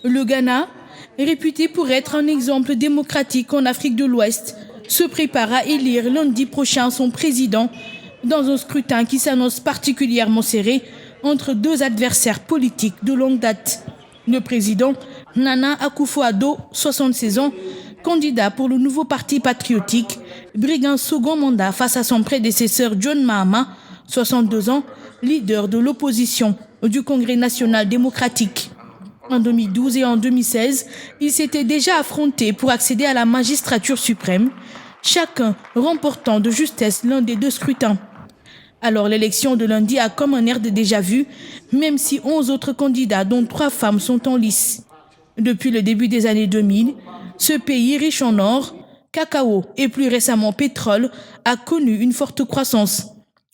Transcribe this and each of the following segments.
Le Ghana, réputé pour être un exemple démocratique en Afrique de l'Ouest, se prépare à élire lundi prochain son président dans un scrutin qui s'annonce particulièrement serré entre deux adversaires politiques de longue date. Le président Nana Akufo-Addo, 76 ans, candidat pour le nouveau parti patriotique, brigue un second mandat face à son prédécesseur John Mahama, 62 ans, leader de l'opposition du Congrès national démocratique. En 2012 et en 2016, ils s'étaient déjà affrontés pour accéder à la magistrature suprême, chacun remportant de justesse l'un des deux scrutins. Alors l'élection de lundi a comme un air de déjà-vu, même si 11 autres candidats, dont 3 femmes, sont en lice. Depuis le début des années 2000, ce pays riche en or, cacao et plus récemment pétrole a connu une forte croissance.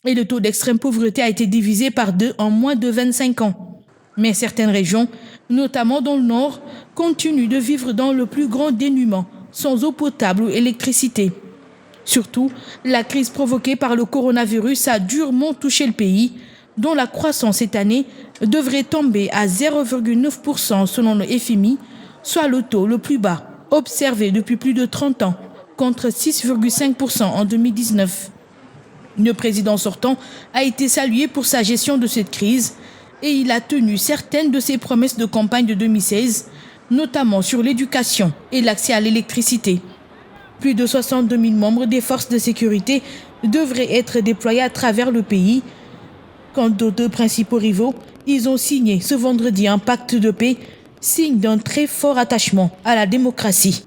Et le taux d'extrême pauvreté a été divisé par 2 en moins de 25 ans. Mais certaines régions, notamment dans le nord, continuent de vivre dans le plus grand dénuement, sans eau potable ou électricité. Surtout, la crise provoquée par le coronavirus a durement touché le pays, dont la croissance cette année devrait tomber à 0,9% selon le FMI, soit le taux le plus bas observé depuis plus de 30 ans, contre 6,5% en 2019. Le président sortant a été salué pour sa gestion de cette crise et il a tenu certaines de ses promesses de campagne de 2016, notamment sur l'éducation et l'accès à l'électricité. Plus de 62 000 membres des forces de sécurité devraient être déployés à travers le pays. Quant aux deux principaux rivaux, ils ont signé ce vendredi un pacte de paix, signe d'un très fort attachement à la démocratie.